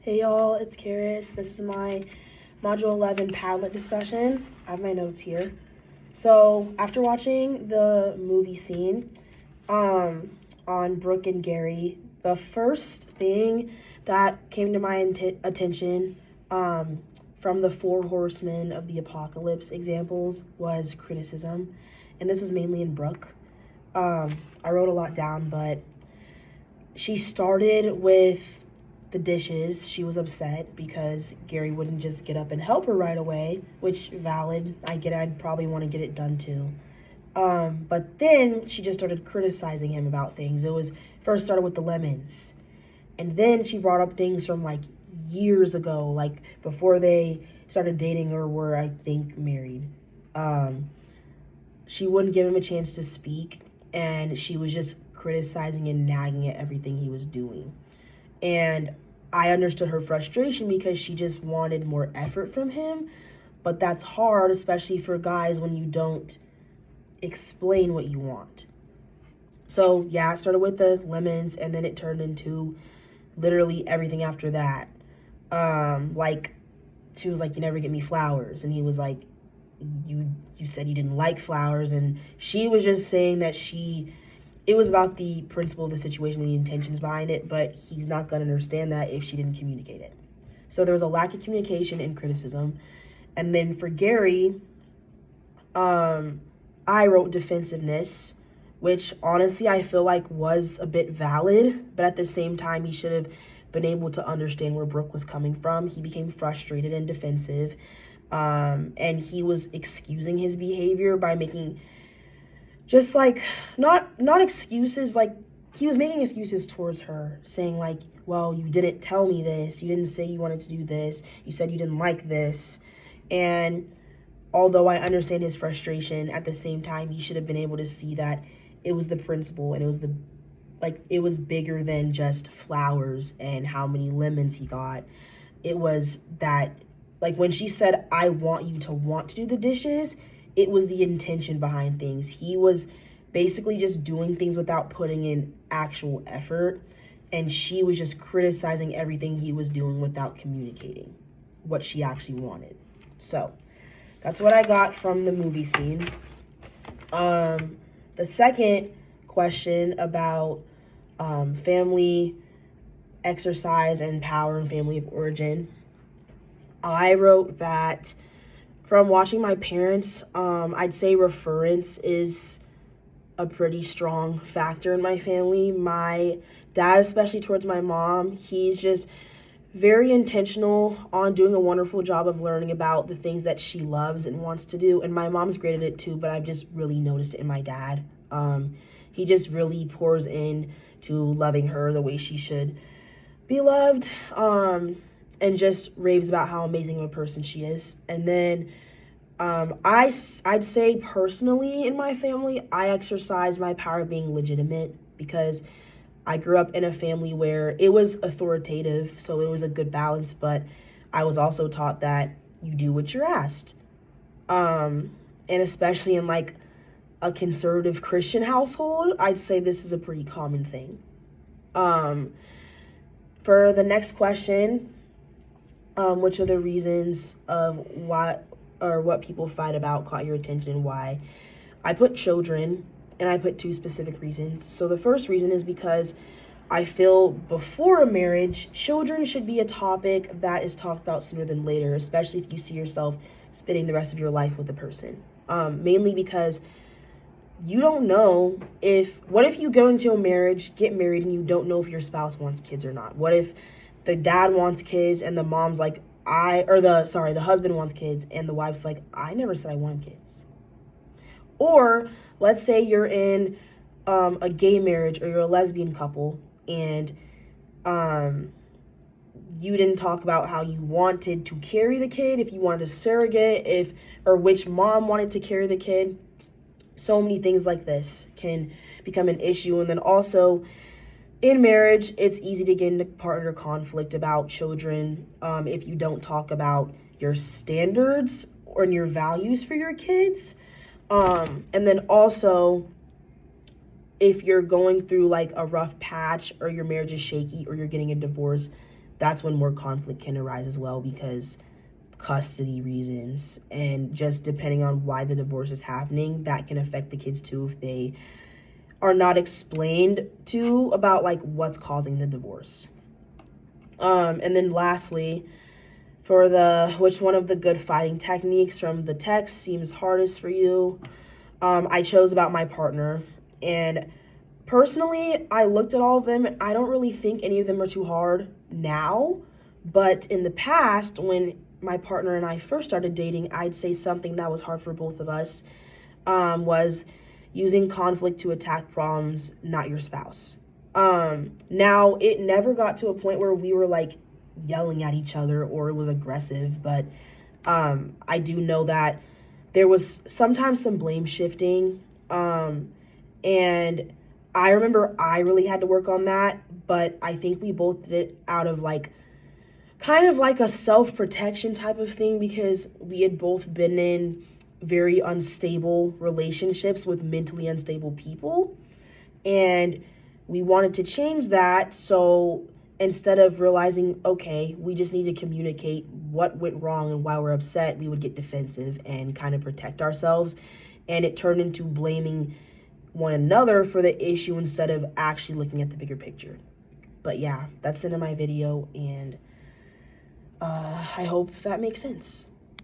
Hey y'all, it's Karis. This is my Module 11 Padlet discussion. I have my notes here. So, after watching the movie scene on Brooke and Gary, the first thing that came to my attention from the Four Horsemen of the Apocalypse examples was criticism. And this was mainly in Brooke. I wrote a lot down, but she started with the dishes. She was upset because Gary wouldn't just get up and help her right away, which valid. I get it. I'd probably want to get it done too. But then she just started criticizing him about things. It was first started with the lemons. And then she brought up things from like years ago, like before they started dating or were, I think, married. She wouldn't give him a chance to speak, and she was just criticizing and nagging at everything he was doing. And I understood her frustration because she just wanted more effort from him. But that's hard, especially for guys, when you don't explain what you want. So, yeah, it started with the lemons, and then it turned into literally everything after that. Like, she was like, "You never get me flowers." And he was like, you said you didn't like flowers. And she was just saying that it was about the principle of the situation, the intentions behind it, but he's not going to understand that if she didn't communicate it. So there was a lack of communication and criticism. And then for Gary, I wrote defensiveness, which honestly I feel like was a bit valid, but at the same time he should have been able to understand where Brooke was coming from. He became frustrated and defensive, and he was excusing his behavior by making just like not excuses, like he was making excuses towards her, saying like, "Well, you didn't tell me this, you didn't say you wanted to do this, you said you didn't like this." And although I understand his frustration, at the same time he should have been able to see that it was the principle, and it was bigger than just flowers and how many lemons he got. It was that, like, when she said, "I want you to want to do the dishes," it was the intention behind things. He was basically just doing things without putting in actual effort, and she was just criticizing everything he was doing without communicating what she actually wanted. So that's what I got from the movie scene. The second question about family exercise and power and family of origin, I wrote that from watching my parents, I'd say reference is a pretty strong factor in my family. My dad, especially towards my mom, he's just very intentional on doing a wonderful job of learning about the things that she loves and wants to do. And my mom's great at it too, but I've just really noticed it in my dad. He just really pours in to loving her the way she should be loved, and just raves about how amazing of a person she is. And then I'd say personally in my family, I exercise my power of being legitimate because I grew up in a family where it was authoritative, so it was a good balance, but I was also taught that you do what you're asked. And especially in like a conservative Christian household, I'd say this is a pretty common thing. For the next question, which are the reasons of what people fight about caught your attention, why? I put children, and I put two specific reasons. So the first reason is because I feel before a marriage, children should be a topic that is talked about sooner than later, especially if you see yourself spending the rest of your life with a person. Mainly because you don't know what if you go into a marriage, get married, and you don't know if your spouse wants kids or not? What if the dad wants kids and the mom's like, the husband wants kids and the wife's like, "I never said I wanted kids"? Or let's say you're in a gay marriage or you're a lesbian couple, and you didn't talk about how you wanted to carry the kid, if you wanted a surrogate, or which mom wanted to carry the kid. So many things like this can become an issue. And then also in marriage, it's easy to get into partner conflict about children if you don't talk about your standards or your values for your kids. And then also, if you're going through like a rough patch or your marriage is shaky or you're getting a divorce, that's when more conflict can arise as well, because custody reasons, and just depending on why the divorce is happening, that can affect the kids too if they are not explained to about like what's causing the divorce. And then lastly, for the which one of the good fighting techniques from the text seems hardest for you, I chose about my partner. And personally, I looked at all of them, and I don't really think any of them are too hard now. But in the past, when my partner and I first started dating, I'd say something that was hard for both of us was using conflict to attack problems, not your spouse. Now, it never got to a point where we were like yelling at each other or it was aggressive, but I do know that there was sometimes some blame shifting. And I remember I really had to work on that, but I think we both did it out of like kind of like a self-protection type of thing, because we had both been in very unstable relationships with mentally unstable people, and we wanted to change that. So instead of realizing, okay, we just need to communicate what went wrong and why we're upset, we would get defensive and kind of protect ourselves, and it turned into blaming one another for the issue instead of actually looking at the bigger picture. But yeah, that's the end of my video, and I hope that makes sense.